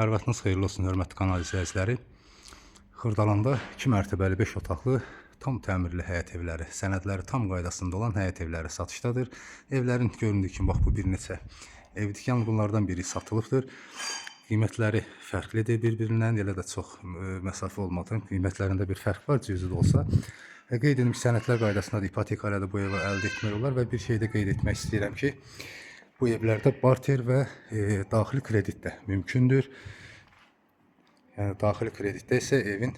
Hər vaxtınız xeyirli olsun, hörmətli kanal izləyiciləri. Xırdalanda 2 mərtəbəli 5 otaqlı, tam təmirli həyət evləri, sənədləri tam qaydasında olan həyət evləri satışdadır. Evlərin göründüyü kimi, bax bu bir neçə evdir. Yalnız bunlardan biri satılıbdır. Qiymətləri fərqlidir bir-birindən, elə də çox məsafə olmadan qiymətlərində bir fərq var, cüzi də olsa. Qeyd edim ki, sənədlər qaydasında ipoteka ilə də bu evi əldə etmək olar və bir şey də qeyd etmək istəyirəm ki, bu evlərdə barter və daxili kredit də mümkündür. Yəni daxili kreditdə isə evin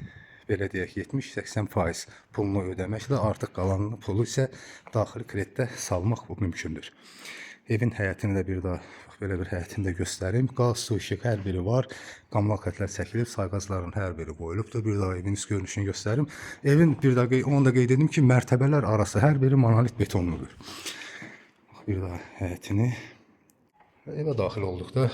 belə deyək 70-80% pulunu ödəməklə artıq qalan pulu isə daxili kreditdə salmaq bu mümkündür. Evin həyətini də bir daha belə bir həyətini də göstərim. Qaz, su, işıq hər biri var. Qamlal xətlər çəkilib, sayğacların hər biri qoyulubdur. Bir daha evin üst görünüşünü göstərim. Evin bir daha onu da qeyd edim ki, mərtəbələr arası hər biri monolit betonludur. Bir daha həyətini. Evə daxil olduqda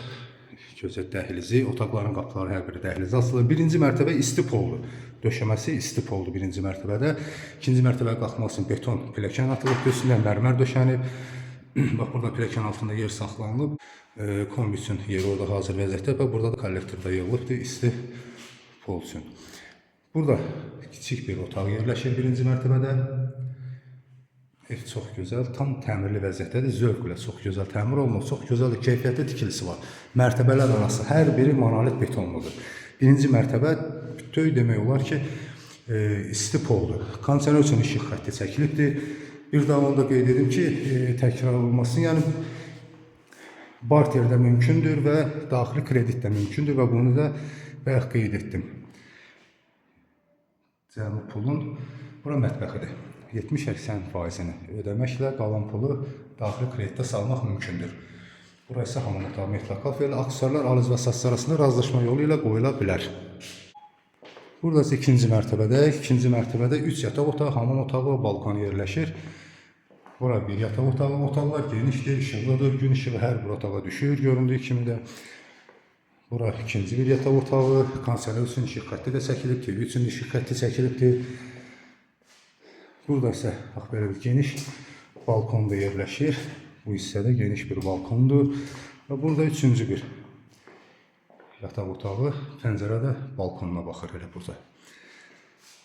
gözəl dəhlizi, otaqların qapıları hər biri dəhlizə asılır. Birinci mərtəbə isti poldur. Döşəməsi isti poldur birinci mərtəbədə. İkinci mərtəbəyə qalxmaq üçün beton pilləkən atılıb, üstünə mərmər döşənib. Bax burada pilləkən altında yer saxlanılıb. Kombi üçün yeri orada hazır vəziyyətdə və burada da kollektorda yığılıbdır isti pol üçün. Burada kiçik bir otaq yerləşir birinci mərtəbədə. Ev çox gözəl, tam təmirli vəziyyətdədir, zövqlə çox gözəl təmir olunub, çox gözəl keyfiyyətli tikilisi var. Mərtəbələr arası hər biri monolit betonludur. Birinci mərtəbə bütöv demək olar ki, isti poldur. Kondisioner üçün işıq xətti çəkilibdir. Bir daha onu da qeyd edim ki, təkrar olmasın. Yəni barter də mümkündür və daxili kredit də mümkündür və bunu da bayaq qeyd etdim. Cəmi pulun bura mətbəxidir. 70-80%-ni ödəməklə qalan pulu daxili kreditdə salmaq mümkündür. Burası isə hamam otağı metlakal və aksessuarlar alıcı və satıcı arasında razılaşma yolu ilə qoyula bilər. Burada isə ikinci mərtəbədə 3 yataq otağı, hamam otağı və balkon yerləşir. Bura bir yataq otağı, otaqlar genişdir, işıqlıdır, gün işığı hər bir otağa düşür, göründüyü kimi də. Bura ikinci bir yataq otağı, kondisioner üçün işıq xətti də çəkilib, TV üçün işıq xətti çəkilibdir. Burada isə bax belə bir geniş balkon da yerləşir. Bu hissədə geniş bir balkondur. Və burada üçüncü bir yataq otağı, pəncərə də balkonuna baxır elə burada.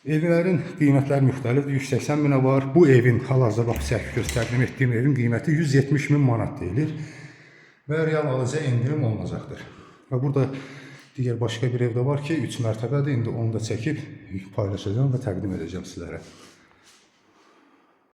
Evlərin qiymətləri müxtəlifdir. 180 minə var. Bu evin hal-hazırda bax təqdim etdiyim evin qiyməti 170 min manat deyilir. Və real alıcıya endirim olunacaqdır. Və burada digər başqa bir ev də var ki, 3 mərtəbədir. İndi onu da çəkib paylaşacağım və təqdim edəcəm sizlərə.